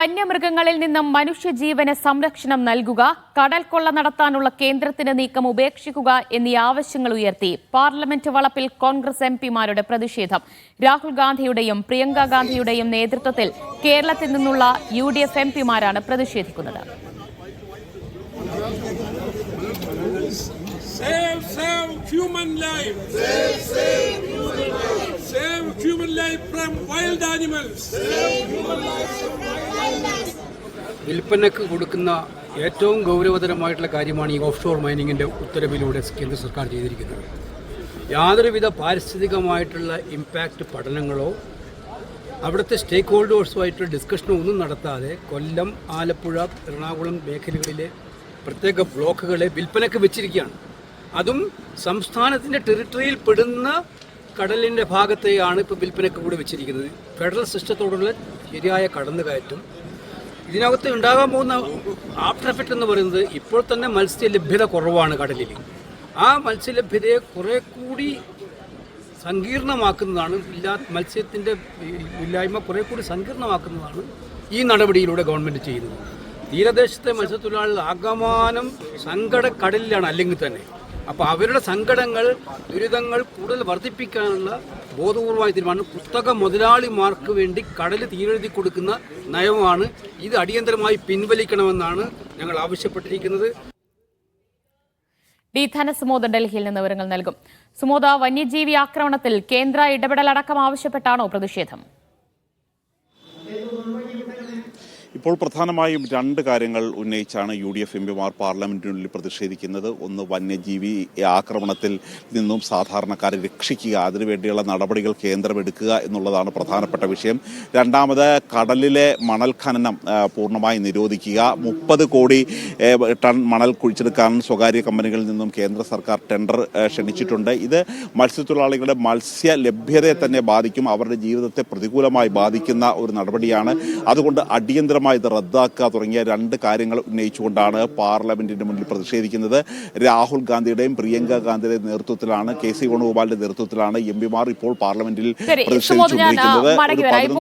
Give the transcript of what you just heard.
വന്യമൃഗങ്ങളിൽ നിന്നും മനുഷ്യജീവന് സംരക്ഷണം നൽകുക, കടൽ കൊള്ള നടത്താനുള്ള കേന്ദ്രത്തിന്റെ നീക്കം ഉപേക്ഷിക്കുക എന്നീ ആവശ്യങ്ങൾ ഉയർത്തി പാർലമെന്റ് വളപ്പിൽ കോൺഗ്രസ് എംപിമാരുടെ പ്രതിഷേധം. രാഹുൽ ഗാന്ധിയുടെയും പ്രിയങ്ക ഗാന്ധിയുടെയും നേതൃത്വത്തിൽ കേരളത്തിൽ നിന്നുള്ള UDF എംപിമാരാണ് പ്രതിഷേധിക്കുന്നത്. Save human life. Save human life. Save human life from wild animals. Save human life from wild animals. വിൽപ്പനക്ക് കൊടുക്കുന്ന ഏറ്റവും ഗൗരവതരമായിട്ടുള്ള കാര്യമാണ് ഈ ഓഫ് ഷോർ മൈനിങ്ങിൻ്റെ ഉത്തരവിലൂടെ കേന്ദ്ര സർക്കാർ ചെയ്തിരിക്കുന്നത്. യാതൊരുവിധ പാരിസ്ഥിതികമായിട്ടുള്ള ഇമ്പാക്റ്റ് പഠനങ്ങളോ അവിടുത്തെ സ്റ്റേക്ക് ഹോൾഡേഴ്സുമായിട്ടുള്ള ഡിസ്കഷനോ ഒന്നും നടത്താതെ കൊല്ലം, ആലപ്പുഴ, എറണാകുളം മേഖലകളിലെ പ്രത്യേക ബ്ലോക്കുകളെ വിൽപ്പനക്ക് വെച്ചിരിക്കുകയാണ്. അതും സംസ്ഥാനത്തിൻ്റെ ടെറിട്ടറിയിൽ പെടുന്ന കടലിൻ്റെ ഭാഗത്തെയാണ് ഇപ്പോൾ വിൽപ്പനക്ക് കൂടി വെച്ചിരിക്കുന്നത്. ഫെഡറൽ സിസ്റ്റത്തോടുള്ള ശരിയായ കടന്നുകയറ്റം ഇതിനകത്ത് ഉണ്ടാകാൻ പോകുന്ന ആഫ്റ്റർ എഫക്റ്റ് എന്ന് പറയുന്നത് ഇപ്പോൾ തന്നെ മത്സ്യലഭ്യത കുറവാണ് കടലിൽ. ആ മത്സ്യലഭ്യതയെ കുറെ കൂടി സങ്കീർണമാക്കുന്നതാണ്, മത്സ്യത്തിൻ്റെ ഇല്ലായ്മ കുറെ കൂടി സങ്കീർണമാക്കുന്നതാണ് ഈ നടപടിയിലൂടെ ഗവൺമെൻറ് ചെയ്യുന്നത്. തീരദേശത്തെ മത്സ്യത്തൊഴിലാളികൾ ആകമാനം സങ്കടക്കടലിലാണ് അല്ലെങ്കിൽ തന്നെ. അപ്പോൾ അവരുടെ സങ്കടങ്ങൾ, ദുരിതങ്ങൾ കൂടുതൽ വർദ്ധിപ്പിക്കാനുള്ള ബോധപൂർവമായ തീരുമാനം പുസ്തക മുതലാളിമാർക്ക് വേണ്ടി കടൽ തീരെഴുതി കൊടുക്കുന്ന നയമാണ്. ഇത് അടിയന്തരമായി പിൻവലിക്കണമെന്നാണ് ഞങ്ങൾ ആവശ്യപ്പെട്ടിരിക്കുന്നത്. സുമോദ് ഡൽഹിയിൽ നിന്ന് വിവരങ്ങൾ നൽകും. സുമോദ, വന്യജീവി ആക്രമണത്തിൽ കേന്ദ്ര ഇടപെടലടക്കം ആവശ്യപ്പെട്ടാണോ പ്രതിഷേധം? ഇപ്പോൾ പ്രധാനമായും രണ്ട് കാര്യങ്ങൾ ഉന്നയിച്ചാണ് UDF എംപിമാർ പാർലമെന്റിനുള്ളിൽ പ്രതിഷേധിക്കുന്നത്. ഒന്ന്, വന്യജീവി ആക്രമണത്തിൽ നിന്നും സാധാരണക്കാരെ രക്ഷിക്കുക, അതിനുവേണ്ടിയുള്ള നടപടികൾ കേന്ദ്രം എടുക്കുക എന്നുള്ളതാണ് പ്രധാനപ്പെട്ട വിഷയം. രണ്ടാമത്, കടലിലെ മണൽ ഖനനം പൂർണ്ണമായി നിരോധിക്കുക. 30 കോടി ടൺ മണൽ കുഴിച്ചെടുക്കാൻ സ്വകാര്യ കമ്പനികളിൽ നിന്നും കേന്ദ്ര സർക്കാർ ടെൻഡർ ക്ഷണിച്ചിട്ടുണ്ട്. ഇത് മത്സ്യത്തൊഴിലാളികളുടെ മത്സ്യ ലഭ്യതയെ തന്നെ ബാധിക്കും, അവരുടെ ജീവിതത്തെ പ്രതികൂലമായി ബാധിക്കുന്ന ഒരു നടപടിയാണ്. അതുകൊണ്ട് അടിയന്തരമായി ഇത് റദ്ദാക്കുക തുടങ്ങിയ രണ്ട് കാര്യങ്ങൾ ഉന്നയിച്ചുകൊണ്ടാണ് പാർലമെന്റിന്റെ മുന്നിൽ പ്രതിഷേധിക്കുന്നത്. രാഹുൽ ഗാന്ധിയുടെയും പ്രിയങ്ക ഗാന്ധിയുടെയും നേതൃത്വത്തിലാണ്, KC വേണുഗോപാലിന്റെ നേതൃത്വത്തിലാണ് എംപിമാർ ഇപ്പോൾ പാർലമെന്റിൽ പ്രതിഷേധിച്ചുകൊണ്ടിരിക്കുന്നത്.